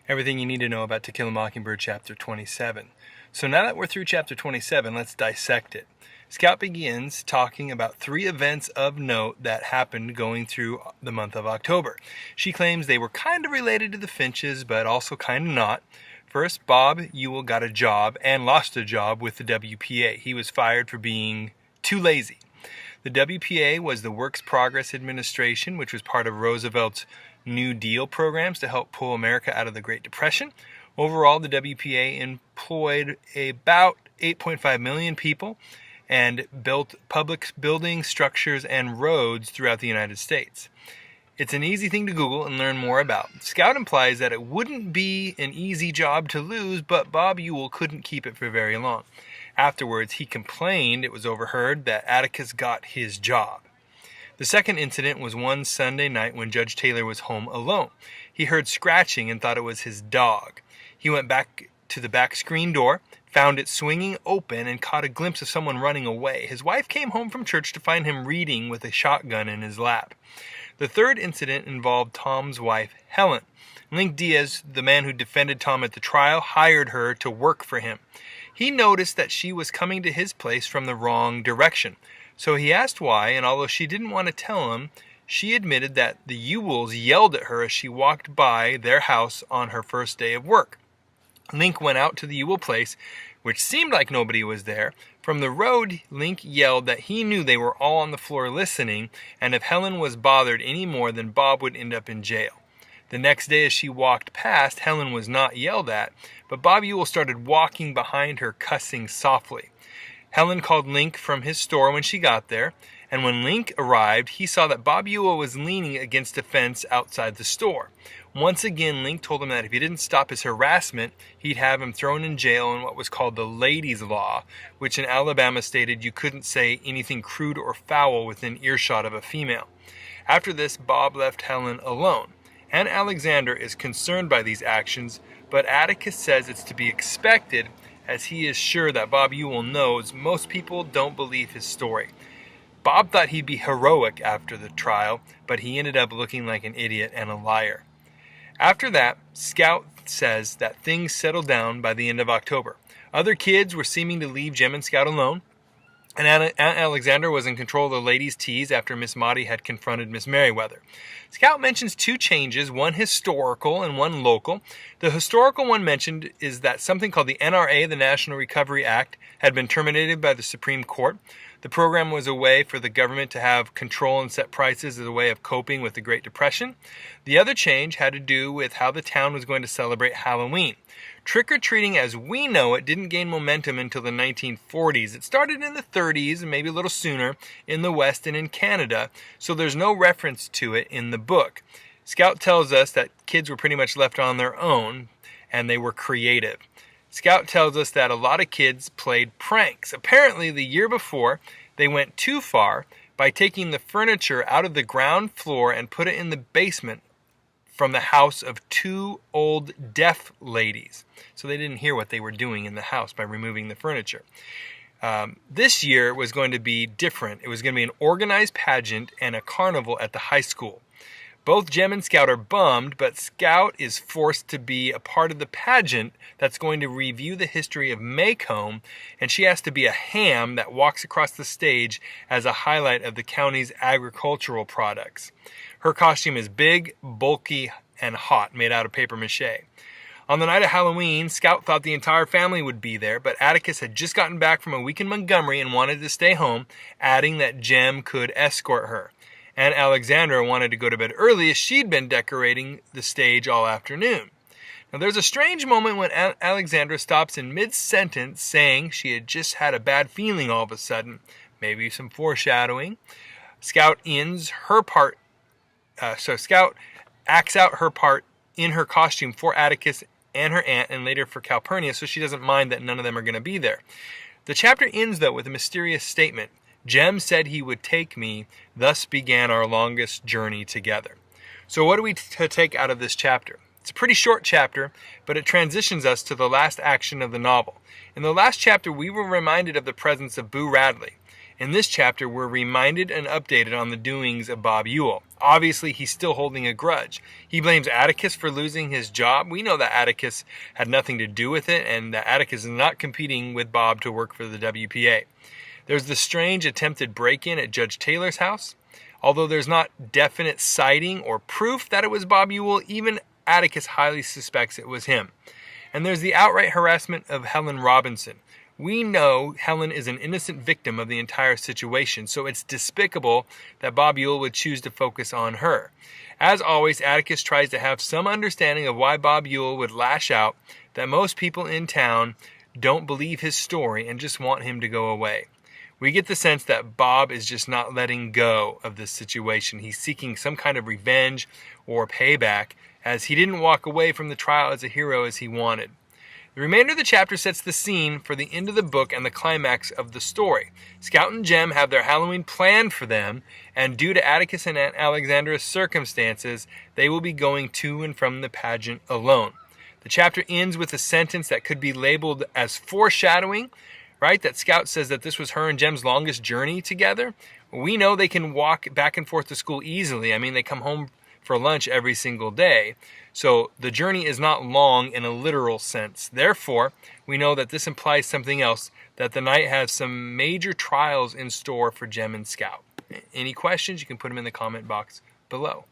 Everything you need to know about To Kill a Mockingbird Chapter 27. So now that we're through Chapter 27, let's dissect it. Scout begins talking about 3 events of note that happened going through the month of October. She claims they were kind of related to the Finches, but also kind of not. First, Bob Ewell got a job and lost a job with the WPA. He was fired for being too lazy. The WPA was the Works Progress Administration, which was part of Roosevelt's New Deal programs to help pull America out of the Great Depression. Overall, the WPA employed about 8.5 million people and built public buildings, structures, and roads throughout the United States. It's an easy thing to Google and learn more about. Scout implies that it wouldn't be an easy job to lose, but Bob Ewell couldn't keep it for very long. Afterwards, he complained it was overheard that Atticus got his job. The second incident was one Sunday night when Judge Taylor was home alone. He heard scratching and thought it was his dog. He went back to the back screen door, found it swinging open, and caught a glimpse of someone running away. His wife came home from church to find him reading with a shotgun in his lap. The third incident involved Tom's wife, Helen. Link Diaz, the man who defended Tom at the trial, hired her to work for him. He noticed that she was coming to his place from the wrong direction. So he asked why, and although she didn't want to tell him, she admitted that the Ewells yelled at her as she walked by their house on her first day of work. Link went out to the Ewell place, which seemed like nobody was there. From the road, Link yelled that he knew they were all on the floor listening, and if Helen was bothered any more, then Bob would end up in jail. The next day as she walked past, Helen was not yelled at, but Bob Ewell started walking behind her, cussing softly. Helen called Link from his store when she got there, and when Link arrived, he saw that Bob Ewell was leaning against a fence outside the store. Once again, Link told him that if he didn't stop his harassment, he'd have him thrown in jail on what was called the ladies' law, which in Alabama stated you couldn't say anything crude or foul within earshot of a female. After this, Bob left Helen alone. And Alexander is concerned by these actions, but Atticus says it's to be expected as he is sure that Bob Ewell knows most people don't believe his story. Bob thought he'd be heroic after the trial, but he ended up looking like an idiot and a liar. After that, Scout says that things settled down by the end of October. Other kids were seeming to leave Jem and Scout alone, and Aunt Alexander was in control of the ladies' teas after Miss Maudie had confronted Miss Merriweather. Scout mentions 2 changes, one historical and one local. The historical one mentioned is that something called the NRA, the National Recovery Act, had been terminated by the Supreme Court. The program was a way for the government to have control and set prices as a way of coping with the Great Depression. The other change had to do with how the town was going to celebrate Halloween. Trick-or-treating as we know it didn't gain momentum until the 1940s. It started in the 30s and maybe a little sooner in the West and in Canada, so there's no reference to it in the book. Scout tells us that kids were pretty much left on their own and they were creative. Scout tells us that a lot of kids played pranks. Apparently, the year before, they went too far by taking the furniture out of the ground floor and put it in the basement from the house of 2 old deaf ladies. So they didn't hear what they were doing in the house by removing the furniture. This year was going to be different. It was going to be an organized pageant and a carnival at the high school. Both Jem and Scout are bummed, but Scout is forced to be a part of the pageant that's going to review the history of Maycomb, and she has to be a ham that walks across the stage as a highlight of the county's agricultural products. Her costume is big, bulky, and hot, made out of paper mache. On the night of Halloween, Scout thought the entire family would be there, but Atticus had just gotten back from a week in Montgomery and wanted to stay home, adding that Jem could escort her. And Alexandra wanted to go to bed early as she'd been decorating the stage all afternoon. Now there's a strange moment when Alexandra stops in mid-sentence saying she had just had a bad feeling all of a sudden. Maybe some foreshadowing. Scout ends her part. Scout acts out her part in her costume for Atticus and her aunt and later for Calpurnia, so she doesn't mind that none of them are going to be there. The chapter ends, though, with a mysterious statement. Jem said he would take me, thus began our longest journey together. So what do we take out of this chapter? It's a pretty short chapter, but it transitions us to the last action of the novel. In the last chapter, we were reminded of the presence of Boo Radley. In this chapter, we're reminded and updated on the doings of Bob Ewell. obviously he's still holding a grudge. He blames Atticus for losing his job. We know that Atticus had nothing to do with it, and that Atticus is not competing with Bob to work for the WPA. There's the strange attempted break-in at Judge Taylor's house. Although there's not definite citing or proof that it was Bob Ewell, even Atticus highly suspects it was him. And there's the outright harassment of Helen Robinson. We know Helen is an innocent victim of the entire situation, so it's despicable that Bob Ewell would choose to focus on her. As always, Atticus tries to have some understanding of why Bob Ewell would lash out, that most people in town don't believe his story and just want him to go away. We get the sense that Bob is just not letting go of this situation. He's seeking some kind of revenge or payback, as he didn't walk away from the trial as a hero as he wanted. The remainder of the chapter sets the scene for the end of the book and the climax of the story. Scout and Jem have their Halloween planned for them, and due to Atticus and Aunt Alexandra's circumstances, they will be going to and from the pageant alone. The chapter ends with a sentence that could be labeled as foreshadowing, right? That Scout says that this was her and Jem's longest journey together. We know they can walk back and forth to school easily. I mean, they come home for lunch every single day. So the journey is not long in a literal sense. Therefore, we know that this implies something else, that the night has some major trials in store for Jem and Scout. Any questions? You can put them in the comment box below.